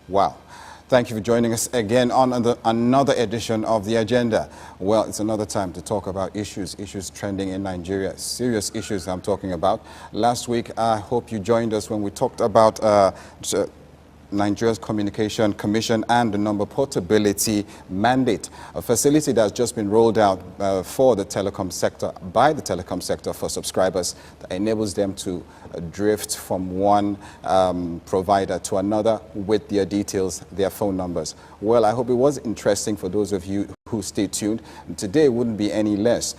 Wow. Thank you for joining us again on another edition of The Agenda. Well, it's another time to talk about issues trending in Nigeria, serious issues I'm talking about. Last week, I hope you joined us when we talked about Nigeria's Communication Commission and the number portability mandate, a facility that's just been rolled out for the telecom sector, by the telecom sector for subscribers, that enables them to drift from one provider to another with their details, their phone numbers. Well, I hope it was interesting for those of you who stay tuned. Today wouldn't be any less.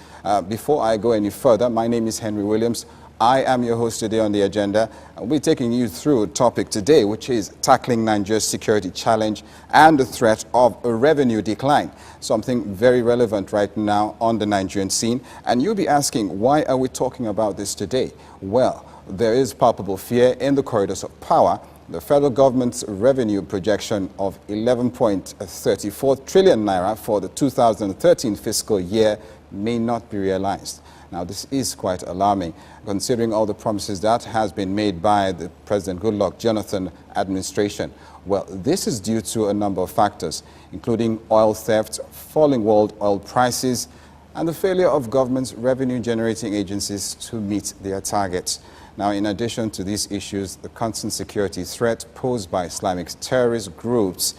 Before I go any further, my name is Henry Williams. I am your host today on The Agenda. We're taking you through a topic today, which is tackling Nigeria's security challenge and the threat of a revenue decline, something very relevant right now on the Nigerian scene. And you'll be asking, why are we talking about this today? Well, there is palpable fear in the corridors of power. The federal government's revenue projection of 11.34 trillion naira for the 2013 fiscal year may not be realized. Now, this is quite alarming, considering all the promises that has been made by the President Goodluck Jonathan administration. Well, this is due to a number of factors, including oil theft, falling world oil prices, and the failure of government's revenue-generating agencies to meet their targets. Now, in addition to these issues, the constant security threat posed by Islamic terrorist groups,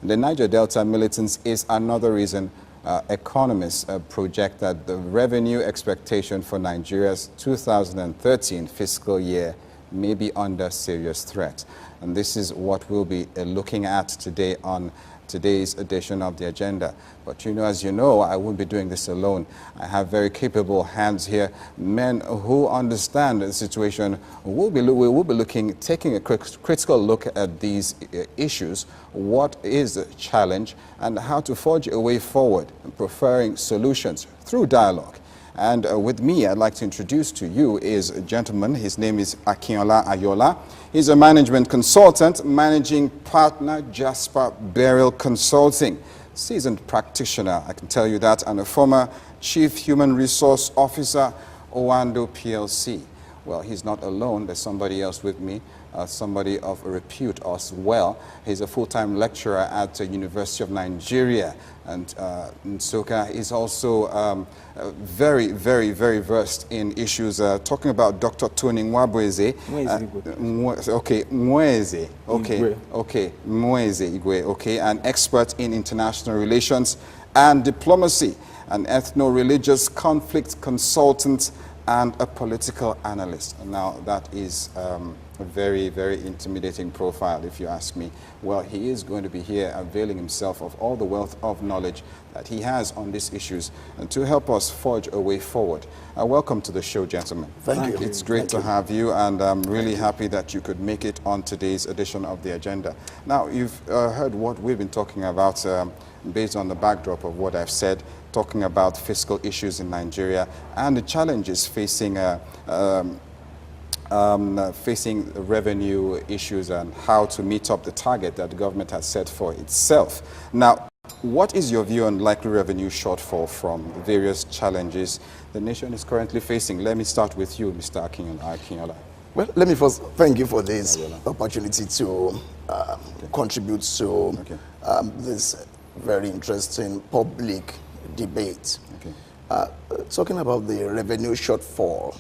the Niger Delta militants is another reason economists project that the revenue expectation for Nigeria's 2013 fiscal year may be under serious threat. And this is what we'll be looking at today on today's edition of The Agenda. But as you know, I won't be doing this alone. I have very capable hands here, men who understand the situation. We will be taking a critical look at these issues, what is the challenge, and how to forge a way forward, preferring solutions through dialogue. And with me, I'd like to introduce to you is a gentleman. His name is Akinola Ayola. He's a management consultant, managing partner, Jasper Burial Consulting. Seasoned practitioner, I can tell you that, and a former chief human resource officer, Owando PLC. Well, he's not alone. There's somebody else with me, somebody of repute as well. He's a full-time lecturer at the University of Nigeria. And Nsukka is also very, very, very versed in issues, talking about Dr. Tony Nwabweze. Okay, Mweze. Okay, Mweze Igwe. Okay, an expert in international relations and diplomacy, an ethno-religious conflict consultant, and a political analyst. Now, that is a very, very intimidating profile, if you ask me. Well, he is going to be here availing himself of all the wealth of knowledge that he has on these issues and to help us forge a way forward. Welcome to the show, gentlemen. Thank you. It's great to have you, and I'm really happy that you could make it on today's edition of The Agenda. Now, you've heard what we've been talking about based on the backdrop of what I've said, talking about fiscal issues in Nigeria and the challenges facing facing revenue issues and how to meet up the target that the government has set for itself. Now, what is your view on likely revenue shortfall from the various challenges the nation is currently facing? Let me start with you, Mr. Akinola. Well, let me first thank you for this opportunity to contribute to this very interesting public debate. Talking about the revenue shortfall,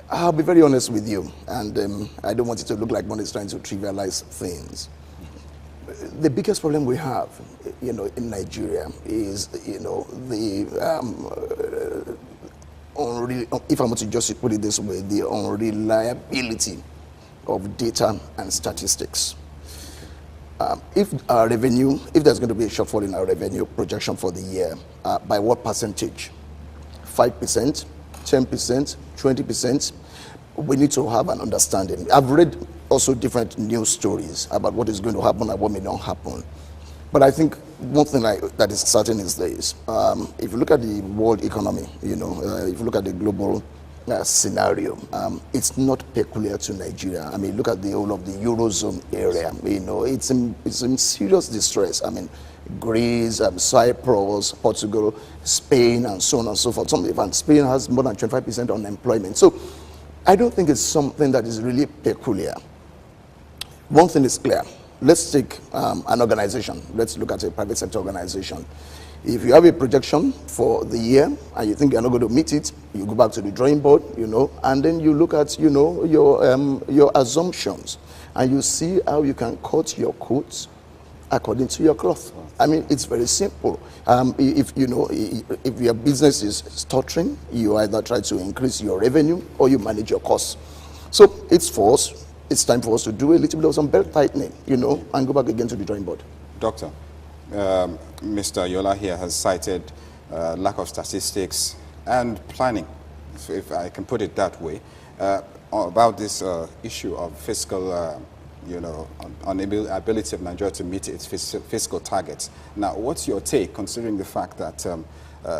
I'll be very honest with you, and I don't want it to look like one is trying to trivialize things. The biggest problem we have, in Nigeria is, the if I want to just put it this way, the unreliability of data and statistics. If there's going to be a shortfall in our revenue projection for the year, by what percentage? 5%, 10%, 20%? We need to have an understanding. I've read also different news stories about what is going to happen and what may not happen. But I think one thing that is certain is this. If you look at the world economy, if you look at the global scenario, it's not peculiar to Nigeria. I mean, look at the whole of the Eurozone area. It's in serious distress. I mean, Greece, Cyprus, Portugal, Spain, and so on and so forth. Even Spain has more than 25% unemployment. So I don't think it's something that is really peculiar. One thing is clear. let's take an organization. Let's look at a private sector organization. If you have a projection for the year and you think you're not going to meet it, you go back to the drawing board, and then you look at, your assumptions, and you see how you can cut your coats according to your cloth. I mean, it's very simple. If your business is stuttering, you either try to increase your revenue or you manage your costs. So it's time for us to do a little bit of some belt tightening, and go back again to the drawing board. Doctor, Mr. Yola here has cited lack of statistics and planning, if I can put it that way, about this issue of fiscal, ability of Nigeria to meet its fiscal targets. Now, what's your take, considering the fact that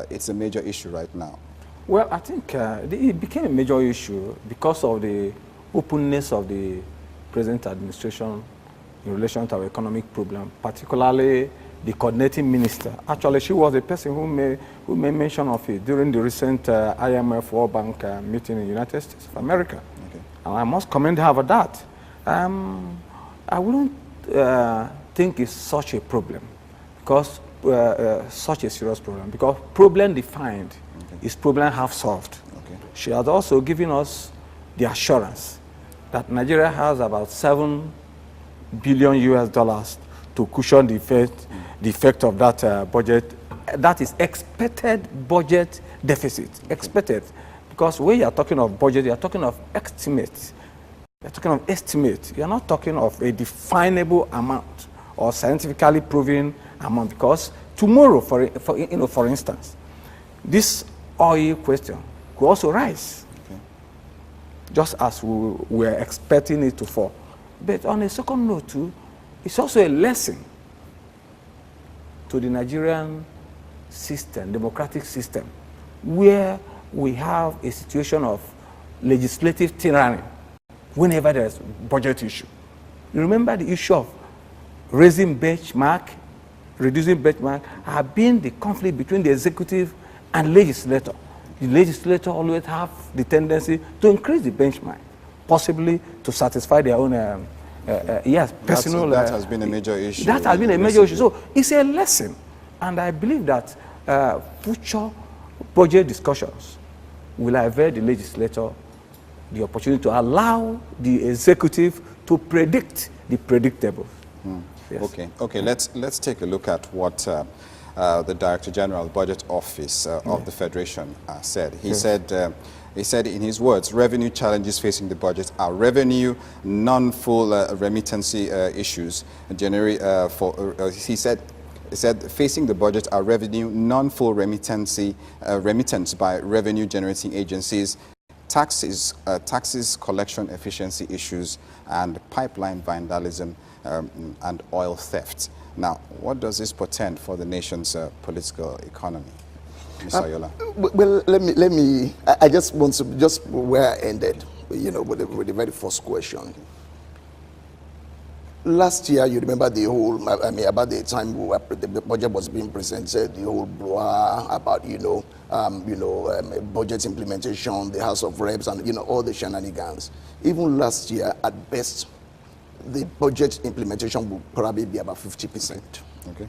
it's a major issue right now? Well, I think it became a major issue because of the openness of the present administration in relation to our economic problem, particularly the coordinating minister. Actually, she was a person who made mention of it during the recent IMF World Bank meeting in the United States of America. Okay. And I must commend her for that. I wouldn't think it's such a problem, because such a serious problem, because problem defined is problem half solved. Okay. She has also given us the assurance that Nigeria has about $7 billion US to cushion the effect of that budget. That is expected budget deficit. Expected, because when you are talking of budget, you are talking of estimates. You're talking of estimate. You're not talking of a definable amount or scientifically proven amount, because tomorrow, for instance, this oil question could also rise, just as we were expecting it to fall. But on a second note too, it's also a lesson to the Nigerian system, democratic system, where we have a situation of legislative tyranny whenever there's budget issue. You remember the issue of raising benchmark, reducing benchmark, have been the conflict between the executive and legislator. The legislator always have the tendency to increase the benchmark, possibly to satisfy their own, personal. That has been a major issue. That has been a major issue. So it's a lesson, and I believe that future budget discussions will avail the legislator the opportunity to allow the executive to predict the predictable. Yes. Okay. Let's take a look at what the Director General Budget Office of the Federation said. He said in his words, revenue challenges facing the budget are revenue, non-full remittancy issues. He said facing the budget are revenue, non-full remittance by revenue-generating agencies, taxes collection efficiency issues, and pipeline vandalism and oil theft. Now, what does this portend for the nation's political economy? Mr. Ayola. Well, let me. I just want to where I ended, with the very first question. Last year, you remember the whole. About the time the budget was being presented, the whole blah about budget implementation, the House of Reps, and all the shenanigans. Even last year, at best, the budget implementation will probably be about 50%. Okay.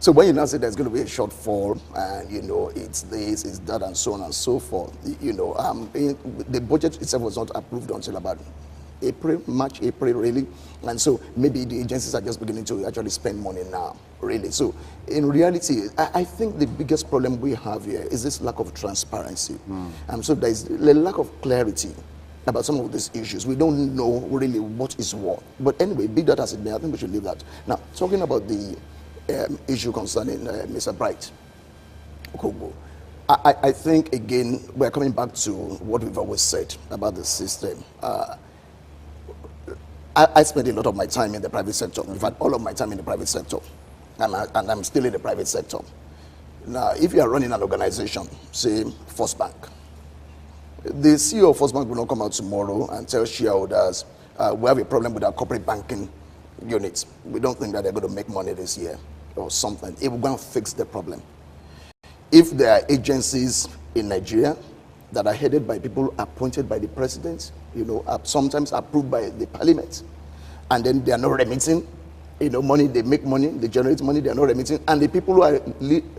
So when you now say there's going to be a shortfall, and it's this, it's that, and so on and so forth, the budget itself was not approved until about March, April, really. And so maybe the agencies are just beginning to actually spend money now, really. So in reality, I think the biggest problem we have here is this lack of transparency. So there's a lack of clarity about some of these issues. We don't know really what is what. But anyway, be that as it may, I think we should leave that. Now, talking about the issue concerning Mr. Bright Okogbo, I think, again, we're coming back to what we've always said about the system. I spent a lot of my time in the private sector. In fact, all of my time in the private sector. And I'm still in the private sector. Now, if you are running an organization, say First Bank, the CEO of First Bank will not come out tomorrow and tell shareholders, we have a problem with our corporate banking units. We don't think that they're going to make money this year or something. It will go and fix the problem. If there are agencies in Nigeria that are headed by people appointed by the president, sometimes approved by the parliament, and then they are not remitting, money, they make money, they generate money, they are not remitting, and the people who are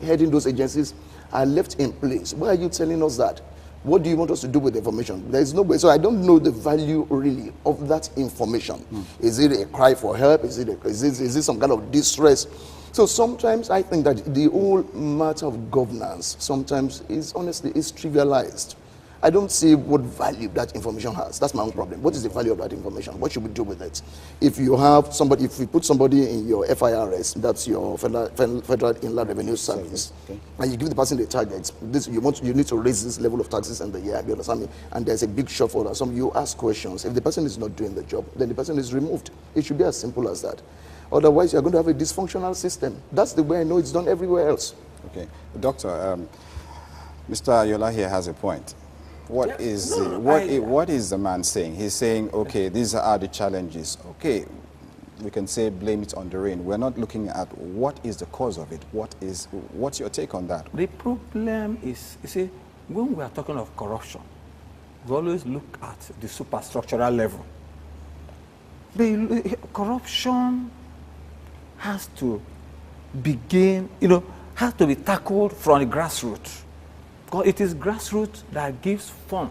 heading those agencies are left in place. Why are you telling us that? What do you want us to do with the information? There is no way. So I don't know the value really of that information. Is it a cry for help? Is it some kind of distress? So sometimes I think that the whole matter of governance sometimes is honestly is trivialized. I don't see what value that information has. That's my own problem. What is the value of that information? What should we do with it? If you have somebody, if you put somebody in your FIRS, that's your Federal Inland Revenue Service, okay, and you give the person the target, you need to raise this level of taxes in the year, you understand me? And there's a big shortfall. You ask questions. If the person is not doing the job, then the person is removed. It should be as simple as that. Otherwise, you're going to have a dysfunctional system. That's the way I know it's done everywhere else. Okay. Doctor, Mr. Ayola here has a point. What is the man saying? He's saying, okay, these are the challenges. Okay, we can say blame it on the rain. We're not looking at what is the cause of it. What's your take on that? The problem is, you see, when we are talking of corruption, we always look at the superstructural level. The corruption has to begin, has to be tackled from the grassroots. Because it is grassroots that gives form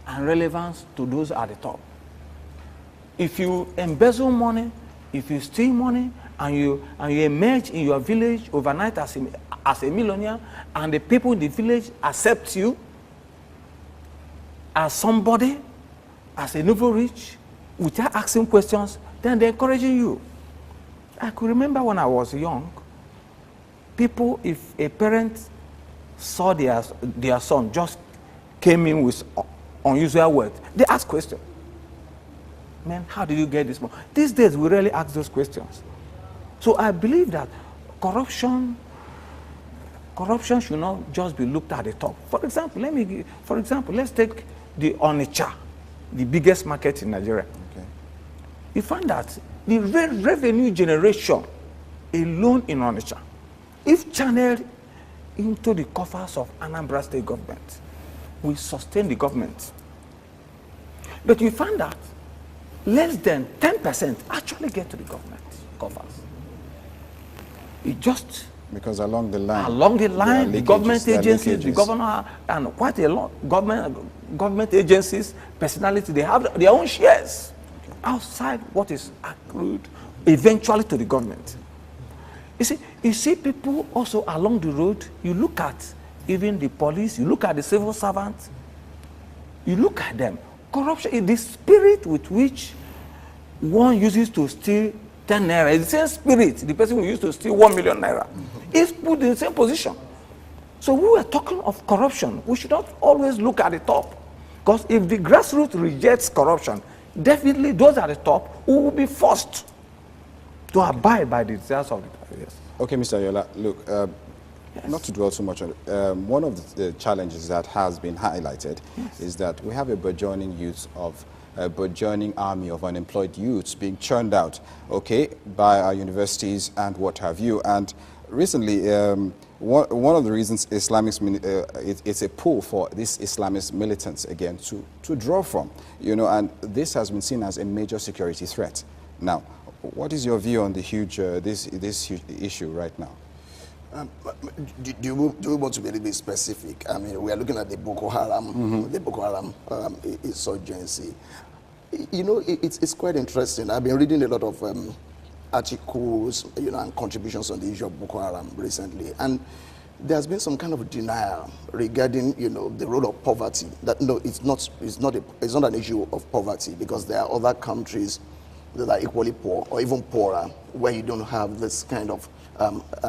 and relevance to those at the top. If you embezzle money, if you steal money, and you emerge in your village overnight as a millionaire, and the people in the village accept you as somebody, as a nouveau rich, without asking questions, then they're encouraging you. I could remember when I was young, people, if a parent saw their son just came in with unusual wealth, they ask questions. Man, how did you get this money? These days, we rarely ask those questions. So I believe that corruption should not just be looked at the top. For example, let's take the Onitsha, the biggest market in Nigeria. Okay. You find that the revenue generation alone in Onitsha, if channeled into the coffers of Anambra State government, will sustain the government. But you find that less than 10% actually get to the government coffers. It just because along the line, the government agencies, the governor, and quite a lot government agencies, personality, they have their own shares outside what is accrued eventually to the government. You see people also along the road. You look at even the police, you look at the civil servants, you look at them. Corruption is the spirit with which one uses to steal 10 naira. It's the same spirit the person who used to steal 1 million naira is put in the same position. So we were talking of corruption. We should not always look at the top. Because if the grassroots rejects corruption, definitely those at the top who will be forced to abide by the desires of the people. Yes. Okay, Mr. Ayola, look, yes, not to dwell too much on it, one of the challenges that has been highlighted, yes, is that we have a burgeoning burgeoning army of unemployed youths being churned out, okay, by our universities and what have you. And recently, one of the reasons it's a pull for these Islamist militants again to draw from, and this has been seen as a major security threat. Now, what is your view on the huge this huge issue right now? Do we want to be a little bit specific? I mean, we are looking at the Boko Haram, the Boko Haram insurgency. It's quite interesting. I've been reading a lot of articles, and contributions on the issue of Boko Haram recently, and there's been some kind of denial regarding, the role of poverty. That no, it's not an issue of poverty, because there are other countries that are equally poor or even poorer where you don't have this kind of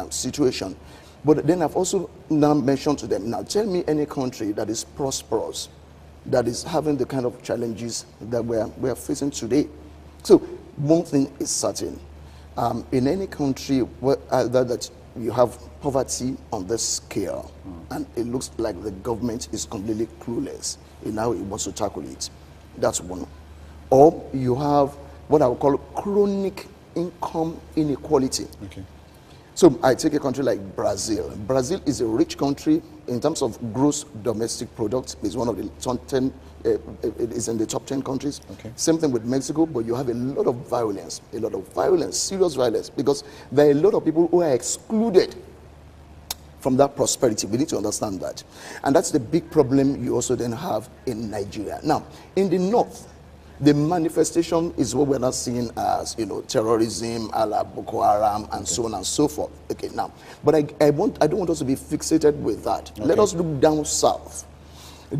situation. But then I've also now mentioned to them, now tell me any country that is prosperous, that is having the kind of challenges that we are facing today. So one thing is certain, in any country that you have poverty on this scale, and it looks like the government is completely clueless in how it wants to tackle it, that's one. Or you have what I would call chronic income inequality. Okay. So I take a country like Brazil. Brazil is a rich country in terms of gross domestic product. It's one of the top 10, it is in the top 10 countries. Okay. Same thing with Mexico, but you have a lot of violence, serious violence, because there are a lot of people who are excluded from that prosperity. We need to understand that. And that's the big problem you also then have in Nigeria. Now, in the north, the manifestation is what we're not seeing as, terrorism, a la Boko Haram, and so on and so forth. Okay, now, but I don't want us to be fixated with that. Okay. Let us look down south.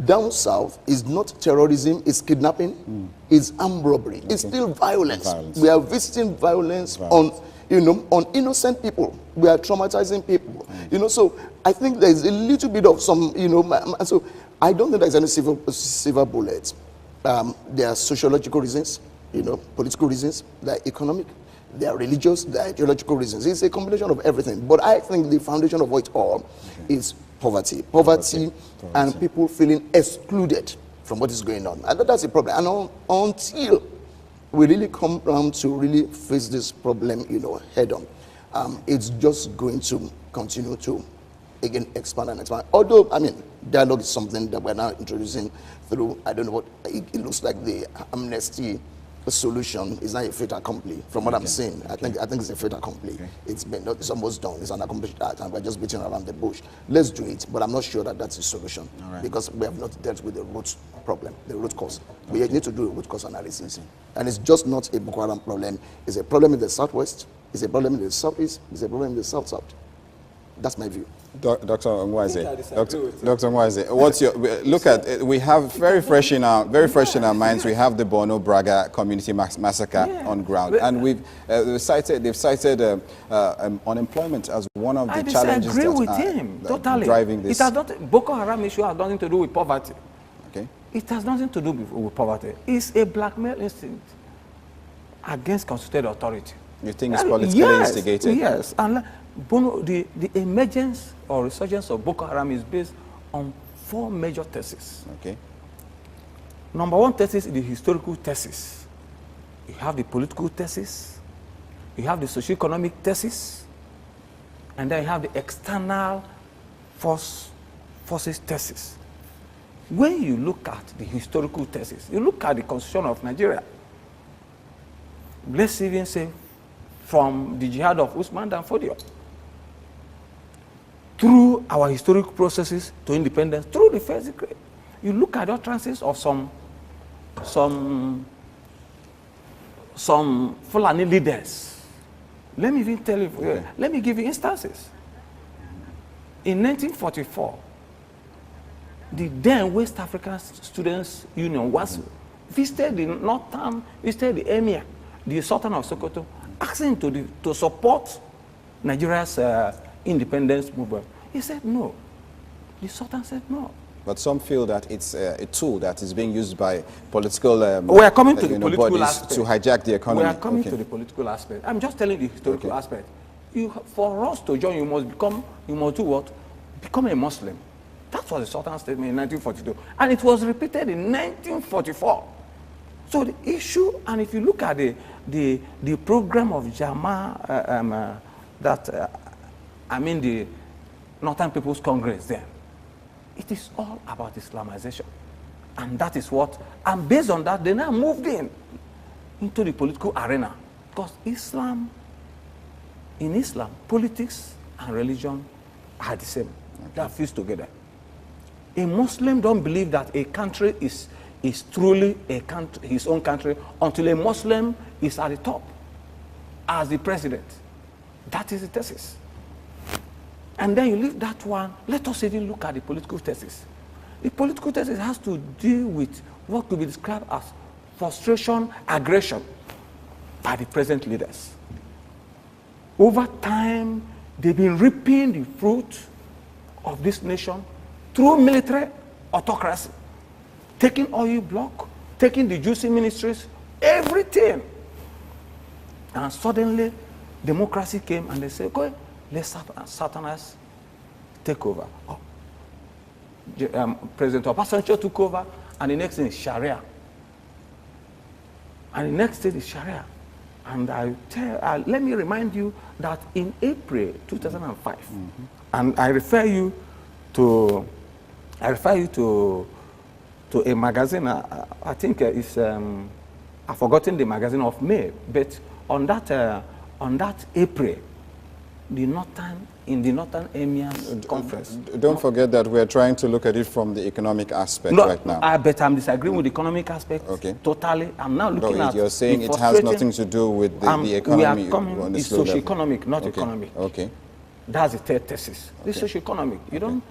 Down south is not terrorism, it's kidnapping, it's armed robbery. Okay. It's still violence. We are visiting violence on innocent people. We are traumatizing people. So I think there's a little bit of some, so I don't think there's any silver bullets. There are sociological reasons, political reasons, there are economic, there are religious, there are ideological reasons. It's a combination of everything. But I think the foundation of it all is poverty. Poverty and people feeling excluded from what is going on. And that's a problem. And until we really come around to really face this problem, head on, it's just going to continue to, again, expand and expand. Although, dialogue is something that we're now introducing through, I don't know what, it looks like the amnesty solution is not a fait accompli, from what I'm saying. I think it's a fait accompli. It's almost done. It's an accomplished act, and we're just beating around the bush. Let's do it, but I'm not sure that that's the solution, because we have not dealt with the root problem, the root cause. We need to do a root cause analysis. And it's just not a Boko Haram problem. It's a problem in the southwest, it's a problem in the southeast, it's a problem in the south-south. That's my view. Dr. Nwaize, Dr. Nwaize, what's your look at it? We have very fresh in our minds. We have the Borno Braga community massacre on ground, and they've cited unemployment as one of the challenges that driving this. It has not, Boko Haram issue has nothing to do with poverty. Okay. It has nothing to do with poverty. It's a blackmail instinct against constituted authority. You think it's politically instigated? Yes, and the emergence or resurgence of Boko Haram is based on 4 major theses. Okay. Number 1 thesis is the historical thesis. You have the political thesis, you have the socio-economic thesis, and then you have the external forces thesis. When you look at the historical thesis, you look at the constitution of Nigeria, let's even say from the jihad of Usman Dan Fodio, through our historic processes to independence, through the first decree. You look at the utterances of some Fulani leaders. Let me even tell you, let me give you instances. In 1944, the then West African Students Union visited the Emir, the Sultan of Sokoto, asking to support Nigeria's independence movement. He said no. The Sultan said no. But some feel that it's a tool that is being used by political we are coming to the political aspect. To hijack the economy. We are coming to the political aspect. I'm just telling the historical aspect. For us to join, you must do what? Become a Muslim. That was the Sultan's statement in 1942. And it was repeated in 1944. So the issue, and if you look at the program of Jama, the Northern People's Congress there, it is all about Islamization. And that is what, and based on that, they now moved into the political arena. Because in Islam, politics and religion are the same. They are fused together. A Muslim don't believe that a country is truly his own country until a Muslim is at the top as the president. That is the thesis. And then you leave that one. Let us even look at the political thesis. The political thesis has to deal with what could be described as frustration, aggression by the present leaders. Over time, they've been reaping the fruit of this nation through military autocracy, taking oil block, taking the juicy ministries, everything. And suddenly, democracy came and they said, okay, let Satanists take over. President Obasanjo took over, and the next thing is Sharia. And the next thing is Sharia. And let me remind you that in April 2005, and I refer you to a magazine. I think it's I've forgotten the magazine of May, but on that April, in the Northern Emir Conference. Don't forget that we're trying to look at it from the economic aspect right now. I bet I'm disagreeing with the economic aspect. Okay. Totally. I'm now looking at. You're saying it has nothing to do with the economy. We are coming. It's socio-economic, not economic. Okay. That's the third thesis. Okay. It's socio-economic. You don't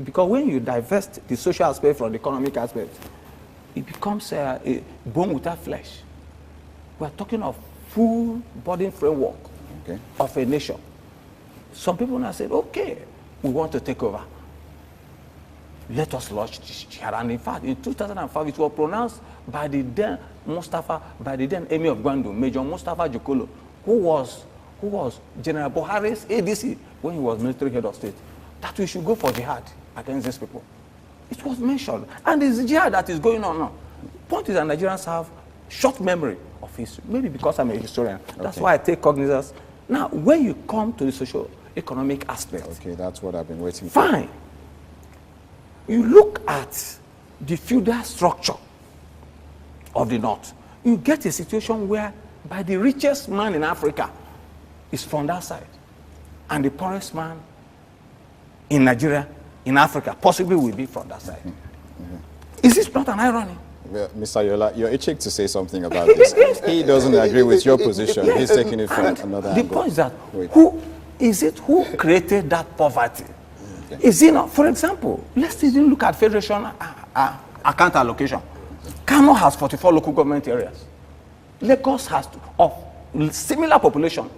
because when you divest the social aspect from the economic aspect, it becomes a bone without flesh. We're talking of full body framework of a nation. Some people now said, okay, we want to take over. Let us launch this jihad. And in fact, in 2005, it was pronounced by the then Emir of Gwandu, Major Mustafa Jokolo, who was General Buhari's ADC when he was military head of state, that we should go for jihad against these people. It was mentioned. And it's jihad that is going on now. Point is that Nigerians have short memory of history, maybe because I'm a historian. That's why I take cognizance. Now, when you come to the socio-economic aspect. Okay, that's what I've been waiting for. Fine. You look at the feudal structure of the North, you get a situation where by the richest man in Africa is from that side, and the poorest man in Nigeria, in Africa, possibly will be from that side. Is this not an irony? Well, Mr. Yola, you're itching to say something about this. He doesn't agree with your position. He's taking it from another angle. The point is that who created that poverty? Is it not? For example, let's even look at federation account allocation. Kano has 44 local government areas. Lagos has of similar population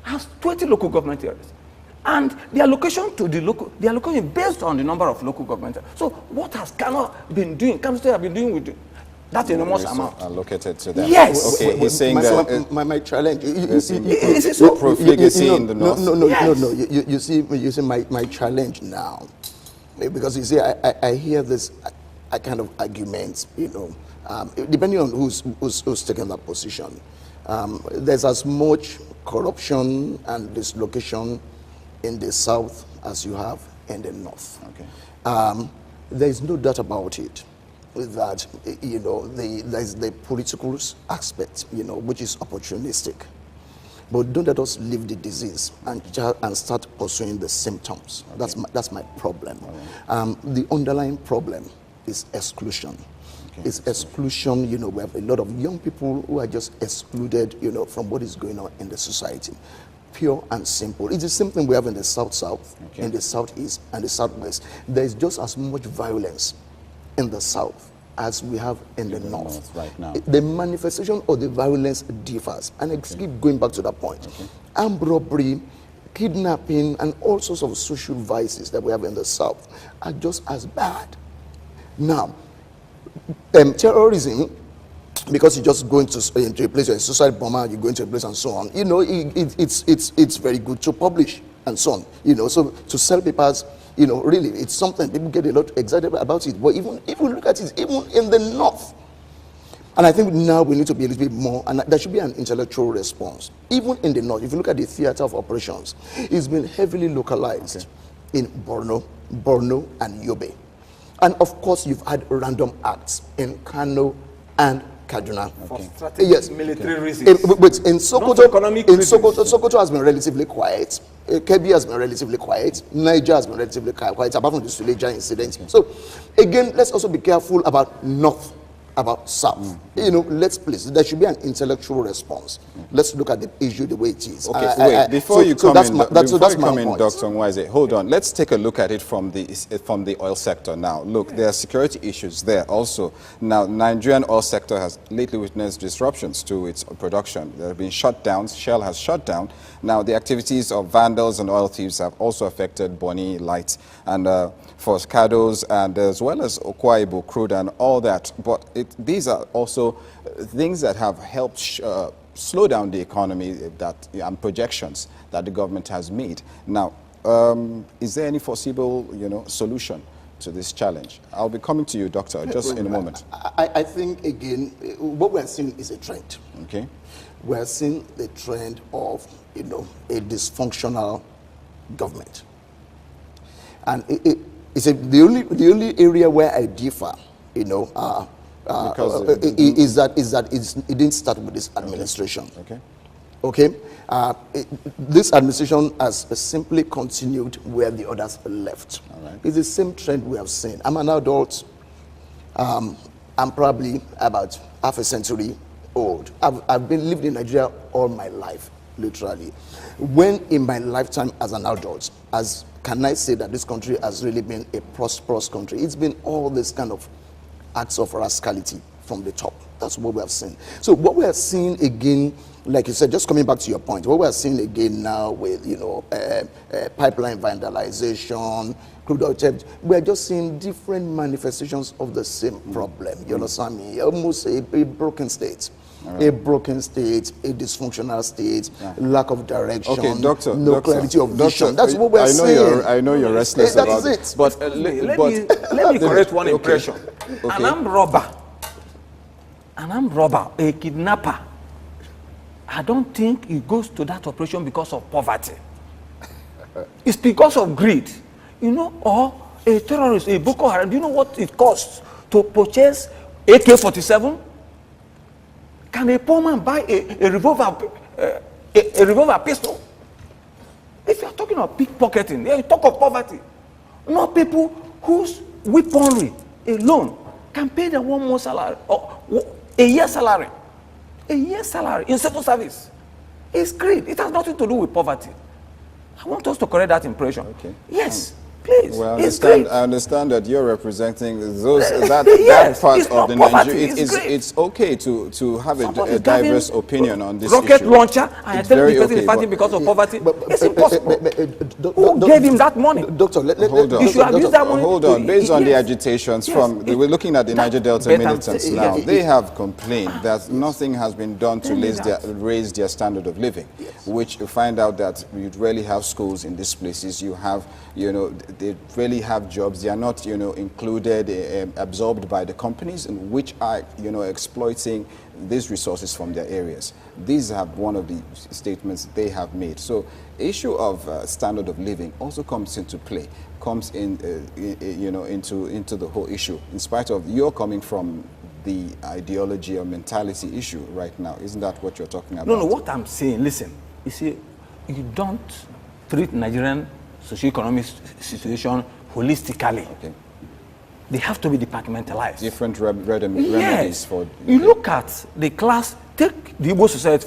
has 20 local government areas. And the allocation to the allocation based on the number of local government. So what has Kano been doing? Kano State have been doing with that enormous amount allocated to them. Yes. Okay, he's saying that my challenge. Is so profligacy in the north. No. You see my challenge now, because you see I hear this kind of arguments. Depending on who's taking that position, there's as much corruption and dislocation in the south as you have in the north. Okay. There is no doubt about it that there's the political aspect, which is opportunistic. But don't let us leave the disease and start pursuing the symptoms. Okay. That's my problem. Right. The underlying problem is exclusion. Okay. It's exclusion. We have a lot of young people who are just excluded, from what is going on in the society. Pure and simple. It's the same thing we have in the south, in the southeast, and the southwest. There is just as much violence in the south as we have in the north right now. The manifestation of the violence differs, and I keep going back to that point. Armed robbery, kidnapping, and all sorts of social vices that we have in the south are just as bad. Now, terrorism, because you just go into a place, you're a suicide bomber, you go into a place and so on, it's very good to publish and so on, so to sell papers, really, it's something people get a lot excited about it. But even if we look at it, even in the north, and I think now we need to be a little bit more, and there should be an intellectual response. Even in the north, if you look at the theater of operations, it's been heavily localized in Borno, and Yobe. And of course, you've had random acts in Kano and Kaduna. For strategic military reasons. But in Sokoto has been relatively quiet. Kebbi has been relatively quiet. Niger has been relatively quiet, apart from the Suleja incident. So, again, let's also be careful about north, about south. Let's please, there should be an intellectual response. Let's look at the issue the way it is. Okay, wait, before you come in, Dr. Nwaize, hold on. Let's take a look at it from the oil sector now. Look, there are security issues there also. Now, Nigerian oil sector has lately witnessed disruptions to its production. There have been shutdowns. Shell has shut down. Now, the activities of vandals and oil thieves have also affected Bonny Light and Foscados, and as well as Akwa Ibom crude and all that. But these are also things that have helped slow down the economy and projections that the government has made. Now, is there any foreseeable, solution to this challenge? I'll be coming to you, Doctor, just in a moment. I think, again, what we're seeing is a trend. Okay. We're seeing the trend of, a dysfunctional government. And the only area where I differ, is that it didn't start with this administration. Okay. This administration has simply continued where the others left. It's the same trend we have seen. I'm an adult. I'm probably about half a century old. I've been living in Nigeria all my life, literally. When in my lifetime as an adult, can I say that this country has really been a prosperous country? It's been all this kind of acts of rascality from the top. That's what we have seen. So what we are seeing again, like you said, just coming back to your point, what we are seeing again now with, pipeline vandalization, crude oil theft, we are just seeing different manifestations of the same problem. You understand me? Almost a broken state. A broken state, a dysfunctional state, lack of direction, no clarity of vision. That's what we're saying. I know you're restless about it. But let me correct one impression. An armed robber, a kidnapper, I don't think he goes to that operation because of poverty. It's because of greed, or a terrorist, a Boko Haram. Do you know what it costs to purchase AK-47? Can a poor man buy a revolver pistol? If you are talking of pickpocketing, you talk of poverty. Not people whose weaponry alone can pay them 1 month salary or a year's salary. A year's salary in civil service. It's greed. It has nothing to do with poverty. I want us to correct that impression. Yes. Please. Well, I understand that you're representing that part of the Nigeria. It's okay to have a diverse opinion on this rocket issue. Launcher, and I tell the person is fighting because of poverty. It's impossible. Who gave him that money? Doctor, hold on. You should have used that money. Hold on. Based on the agitations we're looking at the Niger Delta militants now. They have complained that nothing has been done to raise their standard of living, which you find out that you rarely have schools in these places. You have, they really have jobs. They are not, included, absorbed by the companies, which are, exploiting these resources from their areas. These have one of the statements they have made. So, issue of standard of living also comes into play, comes in, into the whole issue. In spite of you're coming from the ideology or mentality issue right now, isn't that what you're talking about? No. What I'm saying, listen. You see, you don't treat Nigerian socio-economic situation holistically. They have to be departmentalized. Different remedies for... You look at the class, take the Igbo society